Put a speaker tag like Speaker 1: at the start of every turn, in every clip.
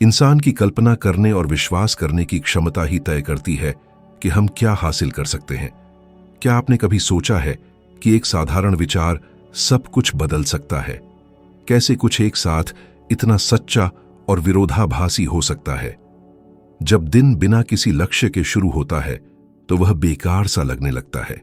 Speaker 1: इंसान की कल्पना करने और विश्वास करने की क्षमता ही तय करती है कि हम क्या हासिल कर सकते हैं। क्या आपने कभी सोचा है कि एक साधारण विचार सब कुछ बदल सकता है? कैसे कुछ एक साथ इतना सच्चा और विरोधाभासी हो सकता है? जब दिन बिना किसी लक्ष्य के शुरू होता है तो वह बेकार सा लगने लगता है।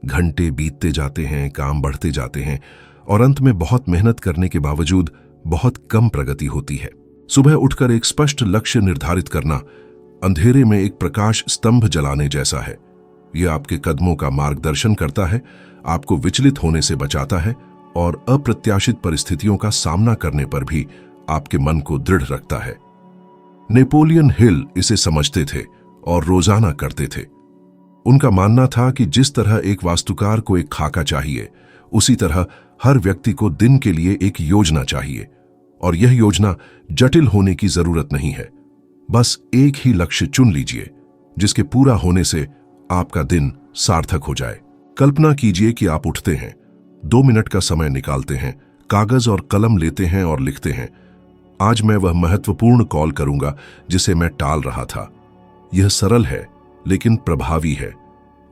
Speaker 1: घंटे बीतते जाते हैं, काम बढ़ते जाते हैं और अंत में बहुत मेहनत करने के बावजूद बहुत कम प्रगति होती है। सुबह उठकर एक स्पष्ट लक्ष्य निर्धारित करना अंधेरे में एक प्रकाश स्तंभ जलाने जैसा है। यह आपके कदमों का मार्गदर्शन करता है, आपको विचलित होने से बचाता है और अप्रत्याशित परिस्थितियों का सामना करने पर भी आपके मन को दृढ़ रखता है। नेपोलियन हिल इसे समझते थे और रोजाना करते थे। उनका मानना था कि जिस तरह एक वास्तुकार को एक खाका चाहिए, उसी तरह हर व्यक्ति को दिन के लिए एक योजना चाहिए। और यह योजना जटिल होने की जरूरत नहीं है। बस एक ही लक्ष्य चुन लीजिए जिसके पूरा होने से आपका दिन सार्थक हो जाए। कल्पना कीजिए कि आप उठते हैं, 2 मिनट का समय निकालते हैं, कागज और कलम लेते हैं और लिखते हैं, आज मैं वह महत्वपूर्ण कॉल करूंगा जिसे मैं टाल रहा था। यह सरल है लेकिन प्रभावी है।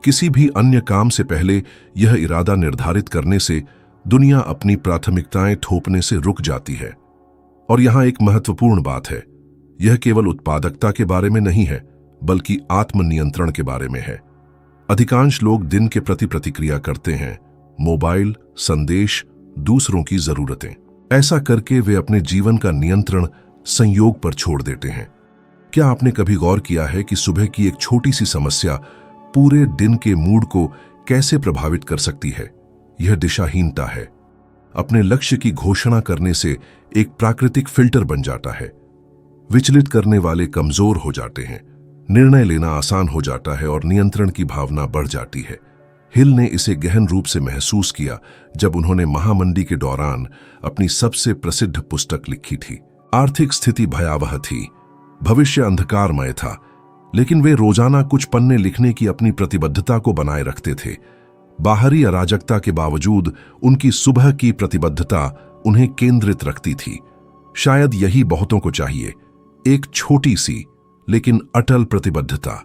Speaker 1: किसी भी अन्य काम से पहले यह इरादा निर्धारित करने से दुनिया अपनी प्राथमिकताएं थोपने से रुक जाती है। और यहां एक महत्वपूर्ण बात है, यह केवल उत्पादकता के बारे में नहीं है बल्कि आत्मनियंत्रण के बारे में है। अधिकांश लोग दिन के प्रति प्रतिक्रिया करते हैं, मोबाइल, संदेश, दूसरों की जरूरतें। ऐसा करके वे अपने जीवन का नियंत्रण संयोग पर छोड़ देते हैं। क्या आपने कभी गौर किया है कि सुबह की एक छोटी सी समस्या पूरे दिन के मूड को कैसे प्रभावित कर सकती है? यह दिशाहीनता है। अपने लक्ष्य की घोषणा करने से एक प्राकृतिक फिल्टर बन जाता है। विचलित करने वाले कमजोर हो जाते हैं, निर्णय लेना आसान हो जाता है और नियंत्रण की भावना बढ़ जाती है। हिल ने इसे गहन रूप से महसूस किया जब उन्होंने महामंदी के दौरान अपनी सबसे प्रसिद्ध पुस्तक लिखी थी। आर्थिक स्थिति भयावह थी, भविष्य अंधकारमय था, लेकिन वे रोजाना कुछ पन्ने लिखने की अपनी प्रतिबद्धता को बनाए रखते थे। बाहरी अराजकता के बावजूद उनकी सुबह की प्रतिबद्धता उन्हें केंद्रित रखती थी। शायद यही बहुतों को चाहिए, एक छोटी सी लेकिन अटल प्रतिबद्धता।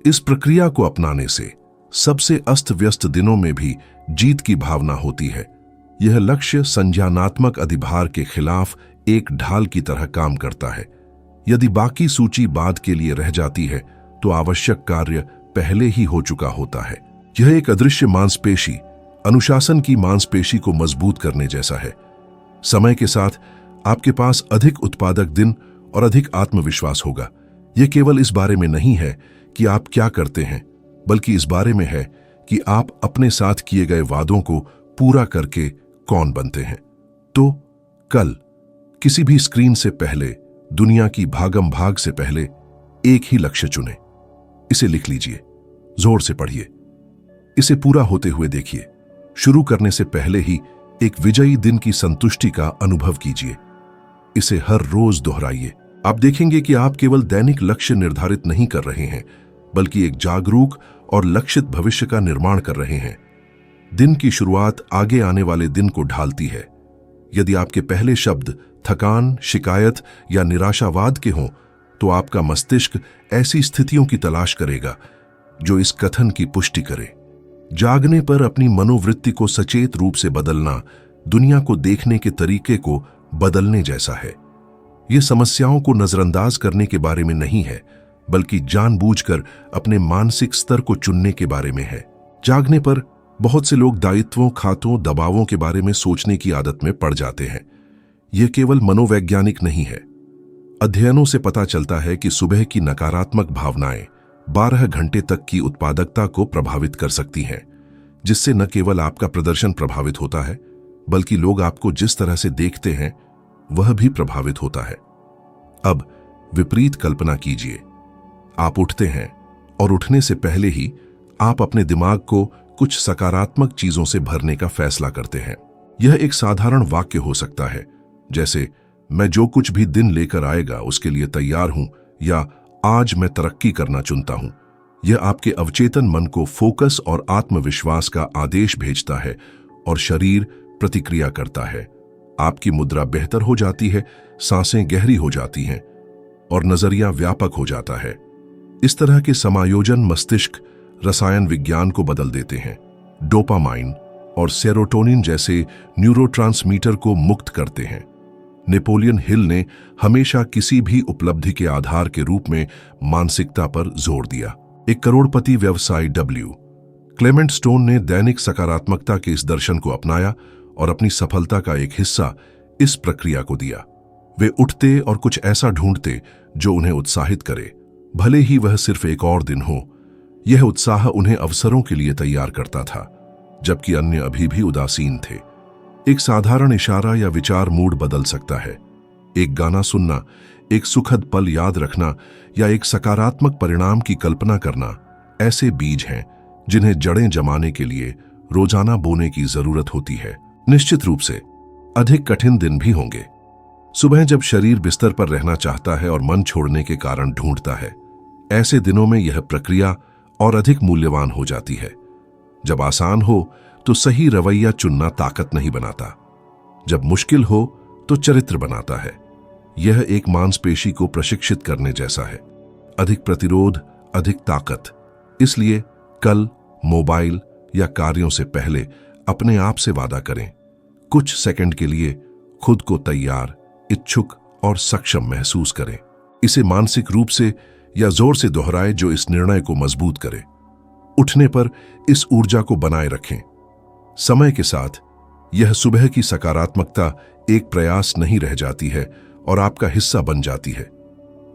Speaker 1: इस प्रक्रिया को अपनाने से सबसे अस्त व्यस्त दिनों में भी जीत की भावना होती है। यह लक्ष्य संज्ञानात्मक अधिभार के खिलाफ एक ढाल की तरह काम करता है। यदि बाकी सूची बाद के लिए रह जाती है तो आवश्यक कार्य पहले ही हो चुका होता है। यह एक अदृश्य मांसपेशी, अनुशासन की मांसपेशी को मजबूत करने जैसा है। समय के साथ आपके पास अधिक उत्पादक दिन और अधिक आत्मविश्वास होगा। यह केवल इस बारे में नहीं है कि आप क्या करते हैं, बल्कि इस बारे में है कि आप अपने साथ किए गए वादों को पूरा करके कौन बनते हैं। तो कल किसी भी स्क्रीन से पहले, दुनिया की भागम भाग से पहले एक ही लक्ष्य चुनें। इसे लिख लीजिए, जोर से पढ़िए, इसे पूरा होते हुए देखिए। शुरू करने से पहले ही एक विजयी दिन की संतुष्टि का अनुभव कीजिए। इसे हर रोज दोहराइए। आप देखेंगे कि आप केवल दैनिक लक्ष्य निर्धारित नहीं कर रहे हैं, बल्कि एक जागरूक और लक्षित भविष्य का निर्माण कर रहे हैं। दिन की शुरुआत आगे आने वाले दिन को ढालती है। यदि आपके पहले शब्द थकान, शिकायत या निराशावाद के हों, तो आपका मस्तिष्क ऐसी स्थितियों की तलाश करेगा जो इस कथन की पुष्टि करे। जागने पर अपनी मनोवृत्ति को सचेत रूप से बदलना दुनिया को देखने के तरीके को बदलने जैसा है। यह समस्याओं को नजरअंदाज करने के बारे में नहीं है, बल्कि जानबूझकर अपने मानसिक स्तर को चुनने के बारे में है। जागने पर बहुत से लोग दायित्वों, खातों, दबावों के बारे में सोचने की आदत में पड़ जाते हैं। यह केवल मनोवैज्ञानिक नहीं है। अध्ययनों से पता चलता है कि सुबह की नकारात्मक भावनाएं 12 घंटे तक की उत्पादकता को प्रभावित कर सकती हैं, जिससे न केवल आपका प्रदर्शन प्रभावित होता है, बल्कि लोग आपको जिस तरह से देखते हैं वह भी प्रभावित होता है। अब विपरीत कल्पना कीजिए, आप उठते हैं और उठने से पहले ही आप अपने दिमाग को कुछ सकारात्मक चीजों से भरने का फैसला करते हैं। यह एक साधारण वाक्य हो सकता है, जैसे मैं जो कुछ भी दिन लेकर आएगा उसके लिए तैयार हूं, या आज मैं तरक्की करना चुनता हूं। यह आपके अवचेतन मन को फोकस और आत्मविश्वास का आदेश भेजता है और शरीर प्रतिक्रिया करता है। आपकी मुद्रा बेहतर हो जाती है, सांसें गहरी हो जाती हैं और नजरिया व्यापक हो जाता है। इस तरह के समायोजन मस्तिष्क रसायन विज्ञान को बदल देते हैं। डोपामाइन और सेरोटोनिन जैसे न्यूरोट्रांसमीटर को मुक्त करते हैं। नेपोलियन हिल ने हमेशा किसी भी उपलब्धि के आधार के रूप में मानसिकता पर जोर दिया। एक करोड़पति व्यवसायी क्लेमेंट स्टोन ने दैनिक सकारात्मकता के इस दर्शन को अपनाया और अपनी सफलता का एक हिस्सा इस प्रक्रिया को दिया। वे उठते और कुछ ऐसा ढूंढते जो उन्हें उत्साहित करे, भले ही वह सिर्फ एक और दिन हो। यह उत्साह उन्हें अवसरों के लिए तैयार करता था, जबकि अन्य अभी भी उदासीन थे। एक साधारण इशारा या विचार मूड बदल सकता है। एक गाना सुनना, एक सुखद पल याद रखना या एक सकारात्मक परिणाम की कल्पना करना ऐसे बीज हैं जिन्हें जड़ें जमाने के लिए रोजाना बोने की जरूरत होती है। निश्चित रूप से अधिक कठिन दिन भी होंगे। सुबह जब शरीर बिस्तर पर रहना चाहता है और मन छोड़ने के कारण ढूंढता है, ऐसे दिनों में यह प्रक्रिया और अधिक मूल्यवान हो जाती है। जब आसान हो तो सही रवैया चुनना ताकत नहीं बनाता, जब मुश्किल हो तो चरित्र बनाता है। यह एक मांसपेशी को प्रशिक्षित करने जैसा है। अधिक प्रतिरोध, अधिक ताकत। इसलिए कल मोबाइल या कार्यों से पहले अपने आप से वादा करें। कुछ सेकंड के लिए खुद को तैयार, इच्छुक और सक्षम महसूस करें। इसे मानसिक रूप से या जोर से दोहराए जो इस निर्णय को मजबूत करे। उठने पर इस ऊर्जा को बनाए रखें। समय के साथ यह सुबह की सकारात्मकता एक प्रयास नहीं रह जाती है और आपका हिस्सा बन जाती है।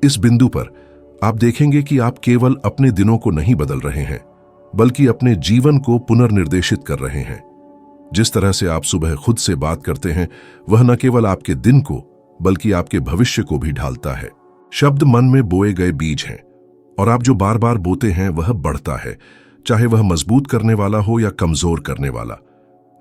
Speaker 1: इस बिंदु पर आप देखेंगे कि आप केवल अपने दिनों को नहीं बदल रहे हैं, बल्कि अपने जीवन को पुनर्निर्देशित कर रहे हैं। जिस तरह से आप सुबह खुद से बात करते हैं, वह न केवल आपके दिन को बल्कि आपके भविष्य को भी ढालता है। शब्द मन में बोए गए बीज हैं और आप जो बार बार बोते हैं वह बढ़ता है, चाहे वह मजबूत करने वाला हो या कमजोर करने वाला।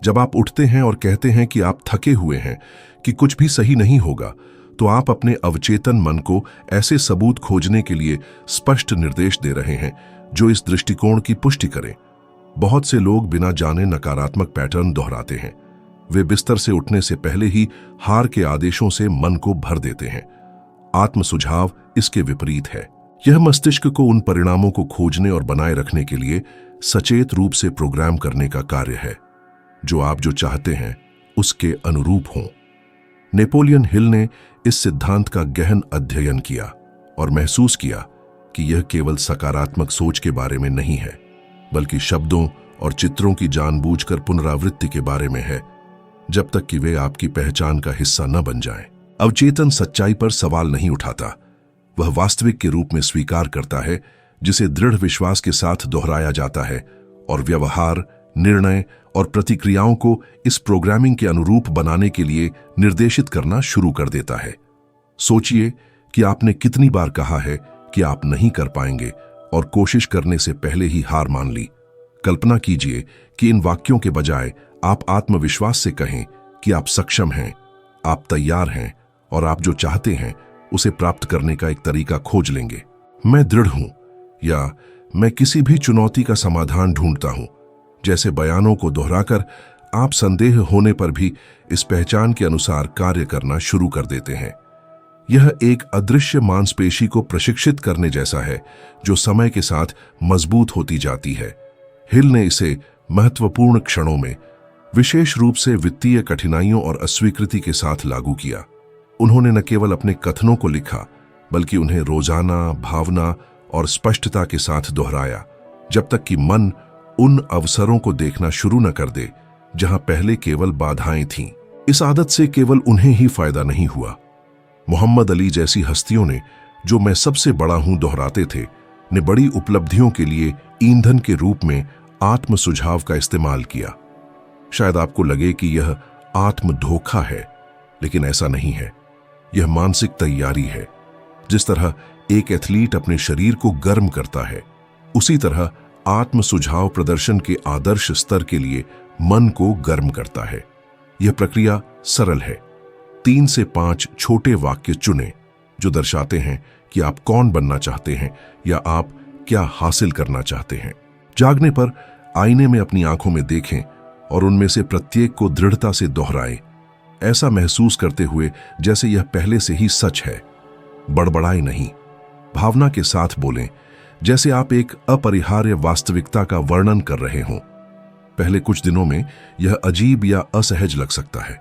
Speaker 1: जब आप उठते हैं और कहते हैं कि आप थके हुए हैं, कि कुछ भी सही नहीं होगा, तो आप अपने अवचेतन मन को ऐसे सबूत खोजने के लिए स्पष्ट निर्देश दे रहे हैं जो इस दृष्टिकोण की पुष्टि करें। बहुत से लोग बिना जाने नकारात्मक पैटर्न दोहराते हैं। वे बिस्तर से उठने से पहले ही हार के आदेशों से मन को भर देते हैं। आत्म सुझाव इसके विपरीत है। यह मस्तिष्क को उन परिणामों को खोजने और बनाए रखने के लिए सचेत रूप से प्रोग्राम करने का कार्य है जो आप जो चाहते हैं उसके अनुरूप हों। नेपोलियन हिल ने इस सिद्धांत का गहन अध्ययन किया और महसूस किया कि यह केवल सकारात्मक सोच के बारे में नहीं है, बल्कि शब्दों और चित्रों की जानबूझकर पुनरावृत्ति के बारे में है, जब तक कि वे आपकी पहचान का हिस्सा न बन जाएं। अवचेतन सच्चाई पर सवाल नहीं उठाता, वह वास्तविक के रूप में स्वीकार करता है जिसे दृढ़ विश्वास के साथ दोहराया जाता है और व्यवहार, निर्णय और प्रतिक्रियाओं को इस प्रोग्रामिंग के अनुरूप बनाने के लिए निर्देशित करना शुरू कर देता है। सोचिए कि आपने कितनी बार कहा है कि आप नहीं कर पाएंगे और कोशिश करने से पहले ही हार मान ली। कल्पना कीजिए कि इन वाक्यों के बजाय आप आत्मविश्वास से कहें कि आप सक्षम हैं, आप तैयार हैं और आप जो चाहते हैं उसे प्राप्त करने का एक तरीका खोज लेंगे। मैं दृढ़ हूं या मैं किसी भी चुनौती का समाधान ढूंढता हूं जैसे बयानों को दोहराकर आप संदेह होने पर भी इस पहचान के अनुसार कार्य करना शुरू कर देते हैं। यह एक अदृश्य मांसपेशी को प्रशिक्षित करने जैसा है जो समय के साथ मजबूत होती जाती है। हिल ने इसे महत्वपूर्ण क्षणों में, विशेष रूप से वित्तीय कठिनाइयों और अस्वीकृति के साथ लागू किया। उन्होंने न केवल अपने कथनों को लिखा, बल्कि उन्हें रोजाना, भावना और स्पष्टता के साथ दोहराया, जब तक कि मन उन अवसरों को देखना शुरू न कर दे जहां पहले केवल बाधाएं थीं। इस आदत से केवल उन्हें ही फायदा नहीं हुआ। मोहम्मद अली जैसी हस्तियों ने, जो मैं सबसे बड़ा हूं दोहराते थे, ने बड़ी उपलब्धियों के लिए ईंधन के रूप में आत्म सुझाव का इस्तेमाल किया। शायद आपको लगे कि यह आत्म धोखा है, लेकिन ऐसा नहीं है। यह मानसिक तैयारी है। जिस तरह एक एथलीट अपने शरीर को गर्म करता है, उसी तरह आत्म सुझाव प्रदर्शन के आदर्श स्तर के लिए मन को गर्म करता है। यह प्रक्रिया सरल है। 3 से 5 छोटे वाक्य चुनें जो दर्शाते हैं कि आप कौन बनना चाहते हैं या आप क्या हासिल करना चाहते हैं। जागने पर आईने में अपनी आंखों में देखें और उनमें से प्रत्येक को दृढ़ता से दोहराएं, ऐसा महसूस करते हुए जैसे यह पहले से ही सच है। बड़बड़ाए नहीं, भावना के साथ बोलें, जैसे आप एक अपरिहार्य वास्तविकता का वर्णन कर रहे हों। पहले कुछ दिनों में यह अजीब या असहज लग सकता है।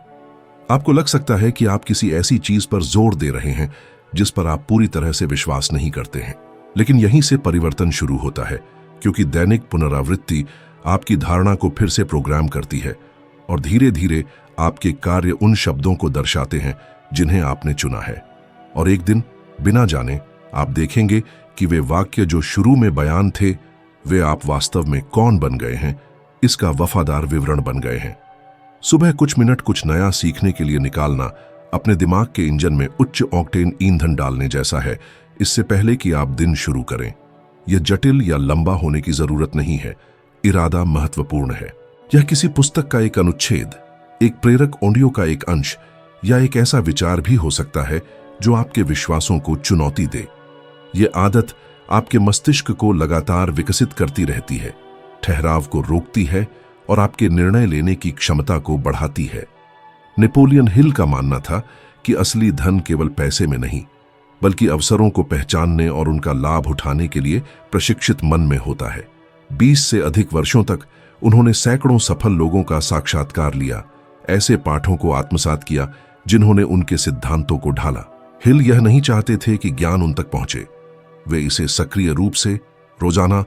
Speaker 1: आपको लग सकता है कि आप किसी ऐसी चीज पर जोर दे रहे हैं जिस पर आप पूरी तरह से विश्वास नहीं करते हैं। लेकिन यहीं से परिवर्तन शुरू होता है, क्योंकि दैनिक पुनरावृत्ति आपकी धारणा को फिर से प्रोग्राम करती है और धीरे धीरे आपके कार्य उन शब्दों को दर्शाते हैं जिन्हें आपने चुना है। और एक दिन बिना जाने आप देखेंगे कि वे वाक्य जो शुरू में बयान थे, वे आप वास्तव में कौन बन गए हैं इसका वफादार विवरण बन गए हैं। सुबह कुछ मिनट कुछ नया सीखने के लिए निकालना अपने दिमाग के इंजन में उच्च ऑक्टेन ईंधन डालने जैसा है, इससे पहले कि आप दिन शुरू करें। यह जटिल या लंबा होने की जरूरत नहीं है, इरादा महत्वपूर्ण है। यह किसी पुस्तक का एक अनुच्छेद, एक प्रेरक ऑडियो का एक अंश या एक ऐसा विचार भी हो सकता है जो आपके विश्वासों को चुनौती दे। यह आदत आपके मस्तिष्क को लगातार विकसित करती रहती है, ठहराव को रोकती है और आपके निर्णय लेने की क्षमता को बढ़ाती है। नेपोलियन हिल का मानना था कि असली धन केवल पैसे में नहीं, बल्कि अवसरों को पहचानने और उनका लाभ उठाने के लिए प्रशिक्षित मन में होता है। 20 से अधिक वर्षों तक उन्होंने सैकड़ों सफल लोगों का साक्षात्कार लिया, ऐसे पाठों को आत्मसात किया जिन्होंने उनके सिद्धांतों को ढाला। हिल यह नहीं चाहते थे कि ज्ञान उन तक पहुंचे, वे इसे सक्रिय रूप से रोजाना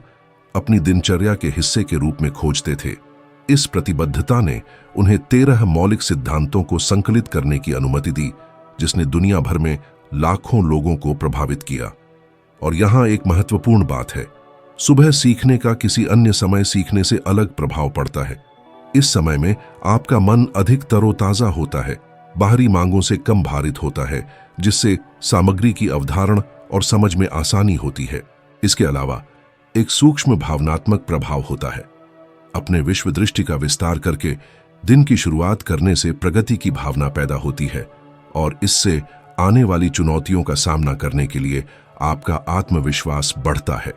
Speaker 1: अपनी दिनचर्या के हिस्से के रूप में खोजते थे। इस प्रतिबद्धता ने उन्हें 13 मौलिक सिद्धांतों को संकलित करने की अनुमति दी, जिसने दुनिया भर में लाखों लोगों को प्रभावित किया। और यहां एक महत्वपूर्ण बात है, सुबह सीखने का किसी अन्य समय सीखने से अलग प्रभाव पड़ता है। इस समय में आपका मन अधिक तरोताजा होता है, बाहरी मांगों से कम भारित होता है, जिससे सामग्री की अवधारण और समझ में आसानी होती है। इसके अलावा एक सूक्ष्म भावनात्मक प्रभाव होता है। अपने विश्व दृष्टि का विस्तार करके दिन की शुरुआत करने से प्रगति की भावना पैदा होती है और इससे आने वाली चुनौतियों का सामना करने के लिए आपका आत्मविश्वास बढ़ता है।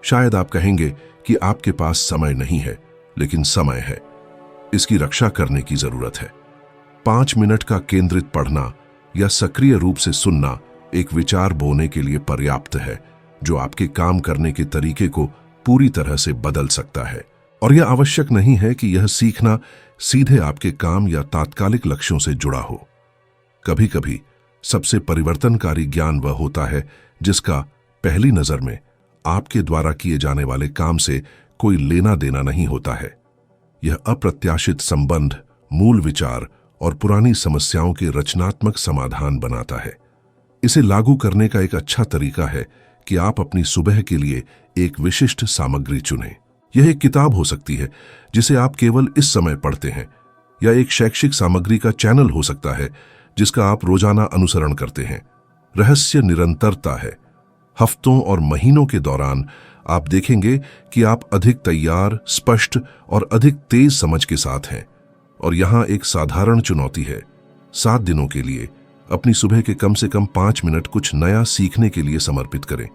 Speaker 1: शायद आप कहेंगे कि आपके पास समय नहीं है, लेकिन समय है। इसकी रक्षा करने की जरूरत है। 5 मिनट का केंद्रित पढ़ना या सक्रिय रूप से सुनना एक विचार बोने के लिए पर्याप्त है, जो आपके काम करने के तरीके को पूरी तरह से बदल सकता है। और यह आवश्यक नहीं है कि यह सीखना सीधे आपके काम या तात्कालिक लक्ष्यों से जुड़ा हो। कभी कभी सबसे परिवर्तनकारी ज्ञान वह होता है जिसका पहली नजर में आपके द्वारा किए जाने वाले काम से कोई लेना देना नहीं होता है। यह अप्रत्याशित संबंध, मूल विचार और पुरानी समस्याओं के रचनात्मक समाधान बनाता है। इसे लागू करने का एक अच्छा तरीका है कि आप अपनी सुबह के लिए एक विशिष्ट सामग्री चुनें। यह एक किताब हो सकती है जिसे आप केवल इस समय पढ़ते हैं, या एक शैक्षिक सामग्री का चैनल हो सकता है जिसका आप रोजाना अनुसरण करते हैं। रहस्य निरंतरता है। हफ्तों और महीनों के दौरान आप देखेंगे कि आप अधिक तैयार, स्पष्ट और अधिक तेज समझ के साथ हैं। और यहां एक साधारण चुनौती है, 7 दिनों के लिए अपनी सुबह के कम से कम 5 मिनट कुछ नया सीखने के लिए समर्पित करें।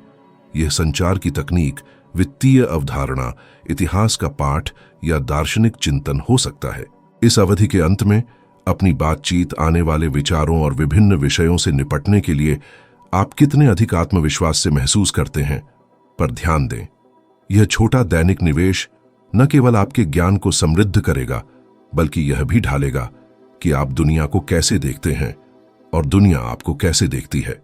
Speaker 1: यह संचार की तकनीक, वित्तीय अवधारणा, इतिहास का पाठ या दार्शनिक चिंतन हो सकता है। इस अवधि के अंत में अपनी बातचीत, आने वाले विचारों और विभिन्न विषयों से निपटने के लिए आप कितने अधिक आत्मविश्वास से महसूस करते हैं पर ध्यान दें। यह छोटा दैनिक निवेश न केवल आपके ज्ञान को समृद्ध करेगा, बल्कि यह भी ढालेगा कि आप दुनिया को कैसे देखते हैं और दुनिया आपको कैसे देखती है।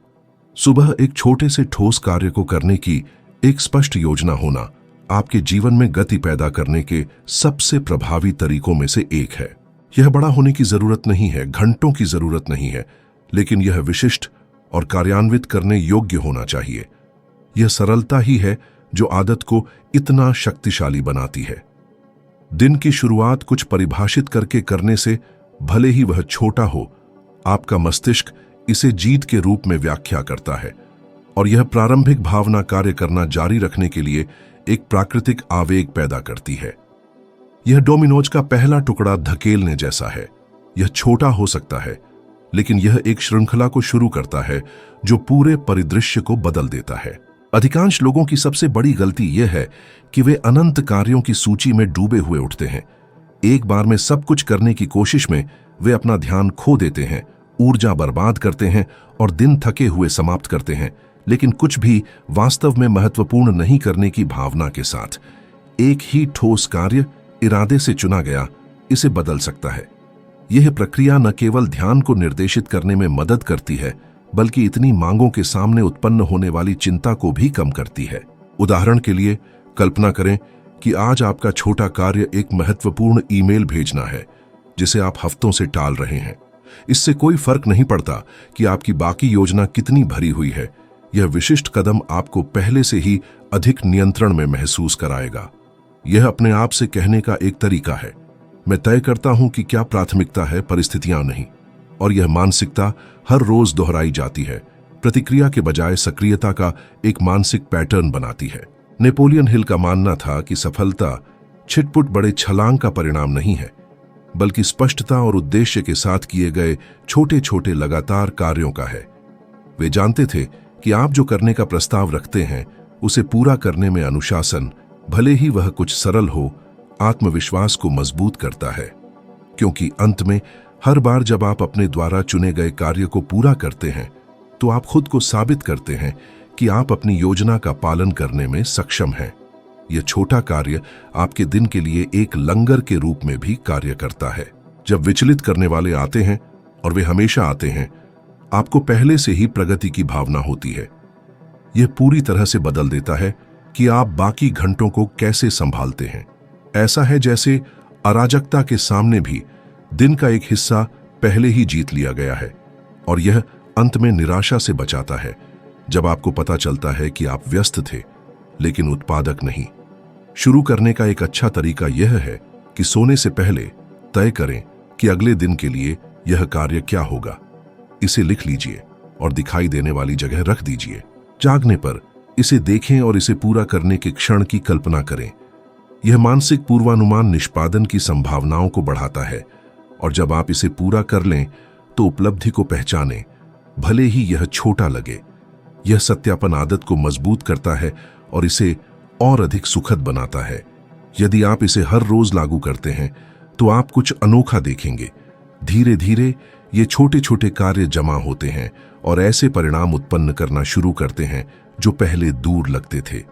Speaker 1: सुबह एक छोटे से ठोस कार्य को करने की एक स्पष्ट योजना होना आपके जीवन में गति पैदा करने के सबसे प्रभावी तरीकों में से एक है। यह बड़ा होने की जरूरत नहीं है, घंटों की जरूरत नहीं है, लेकिन यह विशिष्ट और कार्यान्वित करने योग्य होना चाहिए। यह सरलता ही है जो आदत को इतना शक्तिशाली बनाती है। दिन की शुरुआत कुछ परिभाषित करके करने से, भले ही वह छोटा हो, आपका मस्तिष्क इसे जीत के रूप में व्याख्या करता है और यह प्रारंभिक भावना कार्य करना जारी रखने के लिए एक प्राकृतिक आवेग पैदा करती है। यह डोमिनोज का पहला टुकड़ा धकेलने जैसा है। यह छोटा हो सकता है, लेकिन यह एक श्रृंखला को शुरू करता है जो पूरे परिदृश्य को बदल देता है। अधिकांश लोगों की सबसे बड़ी गलती यह है कि वे अनंत कार्यों की सूची में डूबे हुए उठते हैं। एक बार में सब कुछ करने की कोशिश में वे अपना ध्यान खो देते हैं ऊर्जा बर्बाद करते हैं और दिन थके हुए समाप्त करते हैं, लेकिन कुछ भी वास्तव में महत्वपूर्ण नहीं करने की भावना के साथ। एक ही ठोस कार्य इरादे से चुना गया इसे बदल सकता है। यह प्रक्रिया न केवल ध्यान को निर्देशित करने में मदद करती है, बल्कि इतनी मांगों के सामने उत्पन्न होने वाली चिंता को भी कम करती है। उदाहरण के लिए, कल्पना करें कि आज आपका छोटा कार्य एक महत्वपूर्ण ईमेल भेजना है जिसे आप हफ्तों से टाल रहे हैं। इससे कोई फर्क नहीं पड़ता कि आपकी बाकी योजना कितनी भरी हुई है। यह विशिष्ट कदम आपको पहले से ही अधिक नियंत्रण में महसूस कराएगा। यह अपने आप से कहने का एक तरीका है, मैं तय करता हूं कि क्या प्राथमिकता है, परिस्थितियां नहीं। और यह मानसिकता हर रोज दोहराई जाती है, प्रतिक्रिया के बजाय सक्रियता का एक मानसिक पैटर्न बनाती है। नेपोलियन हिल का मानना था कि सफलता छिटपुट बड़े छलांग का परिणाम नहीं है, बल्कि स्पष्टता और उद्देश्य के साथ किए गए छोटे छोटे लगातार कार्यों का है। वे जानते थे कि आप जो करने का प्रस्ताव रखते हैं उसे पूरा करने में अनुशासन, भले ही वह कुछ सरल हो, आत्मविश्वास को मजबूत करता है। क्योंकि अंत में हर बार जब आप अपने द्वारा चुने गए कार्य को पूरा करते हैं तो आप खुद को साबित करते हैं कि आप अपनी योजना का पालन करने में सक्षम हैं। यह छोटा कार्य आपके दिन के लिए एक लंगर के रूप में भी कार्य करता है। जब विचलित करने वाले आते हैं, और वे हमेशा आते हैं, आपको पहले से ही प्रगति की भावना होती है। यह पूरी तरह से बदल देता है कि आप बाकी घंटों को कैसे संभालते हैं। ऐसा है जैसे अराजकता के सामने भी दिन का एक हिस्सा पहले ही जीत लिया गया है, और यह अंत में निराशा से बचाता है जब आपको पता चलता है कि आप व्यस्त थे लेकिन उत्पादक नहीं। शुरू करने का एक अच्छा तरीका यह है कि सोने से पहले तय करें कि अगले दिन के लिए यह कार्य क्या होगा। इसे लिख लीजिए और दिखाई देने वाली जगह रख दीजिए। जागने पर इसे देखें और इसे पूरा करने के क्षण की कल्पना करें। यह मानसिक पूर्वानुमान निष्पादन की संभावनाओं को बढ़ाता है, और जब आप इसे पूरा कर लें तो उपलब्धि को पहचानें, भले ही यह छोटा लगे। यह सत्यापन आदत को मजबूत करता है और इसे और अधिक सुखद बनाता है। यदि आप इसे हर रोज लागू करते हैं तो आप कुछ अनोखा देखेंगे। धीरे धीरे ये छोटे छोटे कार्य जमा होते हैं और ऐसे परिणाम उत्पन्न करना शुरू करते हैं जो पहले दूर लगते थे।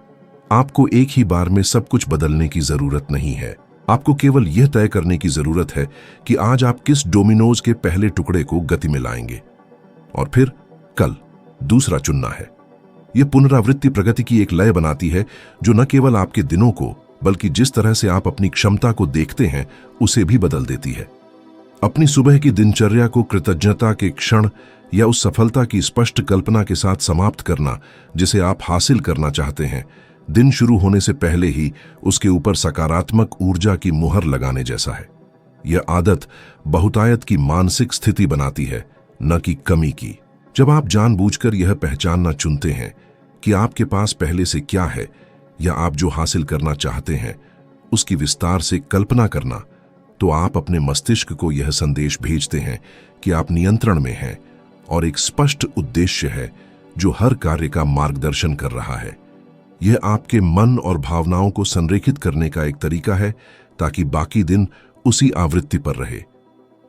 Speaker 1: आपको एक ही बार में सब कुछ बदलने की जरूरत नहीं है। आपको केवल यह तय करने की जरूरत है कि आज आप किस डोमिनोज के पहले टुकड़े को गति में लाएंगे, और फिर कल दूसरा चुनना है। यह पुनरावृत्ति प्रगति की एक लय बनाती है जो न केवल आपके दिनों को, बल्कि जिस तरह से आप अपनी क्षमता को देखते हैं उसे भी बदल देती है। अपनी सुबह की दिनचर्या को कृतज्ञता के क्षण या उस सफलता की स्पष्ट कल्पना के साथ समाप्त करना जिसे आप हासिल करना चाहते हैं, दिन शुरू होने से पहले ही उसके ऊपर सकारात्मक ऊर्जा की मुहर लगाने जैसा है। यह आदत बहुतायत की मानसिक स्थिति बनाती है, न कि कमी की। जब आप जानबूझकर यह पहचानना चुनते हैं कि आपके पास पहले से क्या है, या आप जो हासिल करना चाहते हैं उसकी विस्तार से कल्पना करना, तो आप अपने मस्तिष्क को यह संदेश भेजते हैं कि आप नियंत्रण में हैं और एक स्पष्ट उद्देश्य है जो हर कार्य का मार्गदर्शन कर रहा है। यह आपके मन और भावनाओं को संरेखित करने का एक तरीका है ताकि बाकी दिन उसी आवृत्ति पर रहे।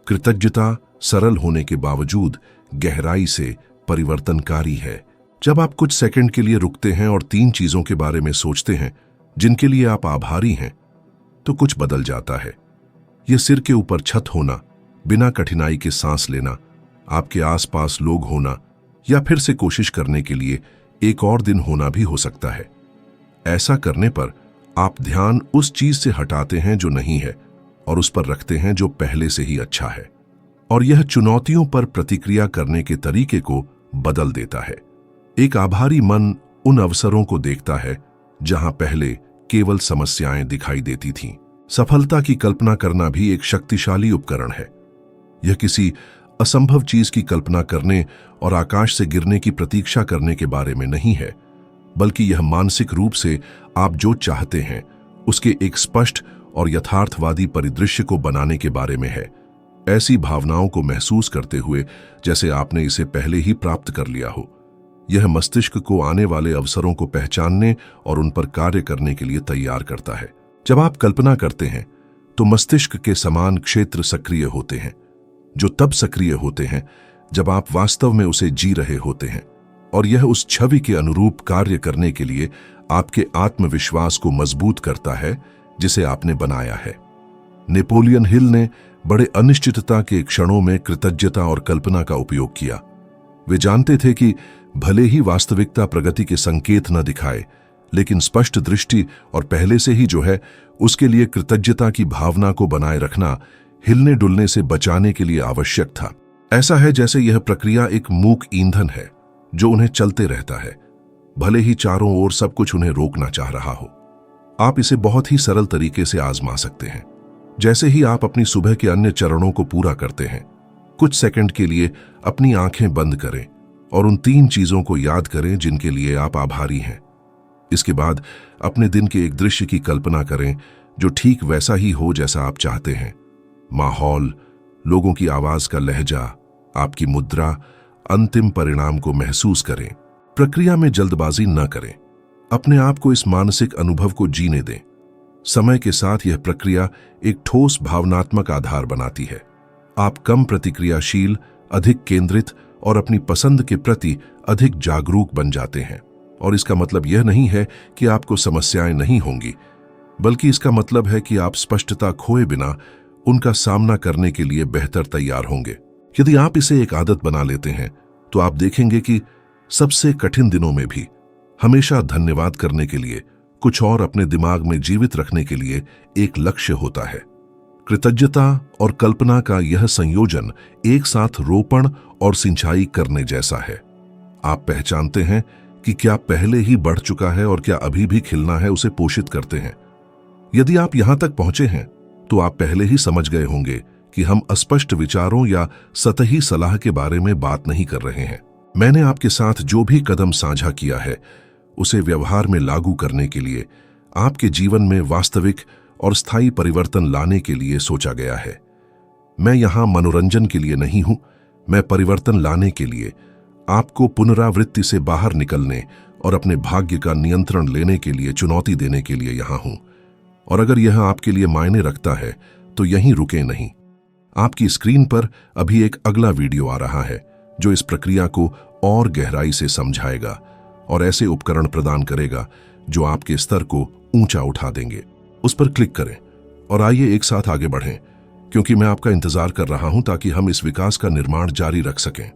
Speaker 1: कृतज्ञता सरल होने के बावजूद गहराई से परिवर्तनकारी है। जब आप कुछ सेकंड के लिए रुकते हैं और 3 चीजों के बारे में सोचते हैं जिनके लिए आप आभारी हैं, तो कुछ बदल जाता है। यह सिर के ऊपर छत होना, बिना कठिनाई के सांस लेना, आपके आसपास लोग होना, या फिर से कोशिश करने के लिए एक और दिन होना भी हो सकता है। ऐसा करने पर आप ध्यान उस चीज से हटाते हैं जो नहीं है और उस पर रखते हैं जो पहले से ही अच्छा है, और यह चुनौतियों पर प्रतिक्रिया करने के तरीके को बदल देता है। एक आभारी मन उन अवसरों को देखता है जहां पहले केवल समस्याएं दिखाई देती थीं। सफलता की कल्पना करना भी एक शक्तिशाली उपकरण है। यह किसी असंभव चीज की कल्पना करने और आकाश से गिरने की प्रतीक्षा करने के बारे में नहीं है, बल्कि यह मानसिक रूप से आप जो चाहते हैं उसके एक स्पष्ट और यथार्थवादी परिदृश्य को बनाने के बारे में है। ऐसी भावनाओं को महसूस करते हुए जैसे आपने इसे पहले ही प्राप्त कर लिया हो। यह मस्तिष्क को आने वाले अवसरों को पहचानने और उन पर कार्य करने के लिए तैयार करता है। जब आप कल्पना करते हैं तो मस्तिष्क के समान क्षेत्र सक्रिय होते हैं, जो तब सक्रिय होते हैं जब आप वास्तव में उसे जी रहे होते हैं, और यह उस छवि के अनुरूप कार्य करने के लिए आपके आत्मविश्वास को मजबूत करता है जिसे आपने बनाया है। नेपोलियन हिल ने बड़े अनिश्चितता के क्षणों में कृतज्ञता और कल्पना का उपयोग किया। वे जानते थे कि भले ही वास्तविकता प्रगति के संकेत न दिखाए, लेकिन स्पष्ट दृष्टि और पहले से ही जो है उसके लिए कृतज्ञता की भावना को बनाए रखना हिलने डुलने से बचाने के लिए आवश्यक था। ऐसा है जैसे यह प्रक्रिया एक मूक ईंधन है जो उन्हें चलते रहता है, भले ही चारों ओर सब कुछ उन्हें रोकना चाह रहा हो। आप इसे बहुत ही सरल तरीके से आजमा सकते हैं। जैसे ही आप अपनी सुबह के अन्य चरणों को पूरा करते हैं, कुछ सेकंड के लिए अपनी आंखें बंद करें और उन 3 चीजों को याद करें जिनके लिए आप आभारी हैं। इसके बाद अपने दिन के एक दृश्य की कल्पना करें जो ठीक वैसा ही हो जैसा आप चाहते हैं। माहौल, लोगों की आवाज का लहजा, आपकी मुद्रा, अंतिम परिणाम को महसूस करें। प्रक्रिया में जल्दबाजी न करें, अपने आप को इस मानसिक अनुभव को जीने दें। समय के साथ यह प्रक्रिया एक ठोस भावनात्मक आधार बनाती है। आप कम प्रतिक्रियाशील, अधिक केंद्रित और अपनी पसंद के प्रति अधिक जागरूक बन जाते हैं। और इसका मतलब यह नहीं है कि आपको समस्याएं नहीं होंगी, बल्कि इसका मतलब है कि आप स्पष्टता खोए बिना उनका सामना करने के लिए बेहतर तैयार होंगे। यदि आप इसे एक आदत बना लेते हैं तो आप देखेंगे कि सबसे कठिन दिनों में भी हमेशा धन्यवाद करने के लिए, कुछ और अपने दिमाग में जीवित रखने के लिए एक लक्ष्य होता है। कृतज्ञता और कल्पना का यह संयोजन एक साथ रोपण और सिंचाई करने जैसा है। आप पहचानते हैं कि क्या पहले ही बढ़ चुका है और क्या अभी भी खिलना है, उसे पोषित करते हैं। यदि आप यहां तक पहुंचे हैं तो आप पहले ही समझ गए होंगे कि हम अस्पष्ट विचारों या सतही सलाह के बारे में बात नहीं कर रहे हैं। मैंने आपके साथ जो भी कदम साझा किया है उसे व्यवहार में लागू करने के लिए, आपके जीवन में वास्तविक और स्थायी परिवर्तन लाने के लिए सोचा गया है। मैं यहां मनोरंजन के लिए नहीं हूं, मैं परिवर्तन लाने के लिए, आपको पुनरावृत्ति से बाहर निकलने और अपने भाग्य का नियंत्रण लेने के लिए चुनौती देने के लिए यहां हूं। और अगर यह आपके लिए मायने रखता है तो यहीं रुके नहीं। आपकी स्क्रीन पर अभी एक अगला वीडियो आ रहा है जो इस प्रक्रिया को और गहराई से समझाएगा और ऐसे उपकरण प्रदान करेगा जो आपके स्तर को ऊंचा उठा देंगे। उस पर क्लिक करें और आइए एक साथ आगे बढ़ें, क्योंकि मैं आपका इंतजार कर रहा हूं ताकि हम इस विकास का निर्माण जारी रख सकें।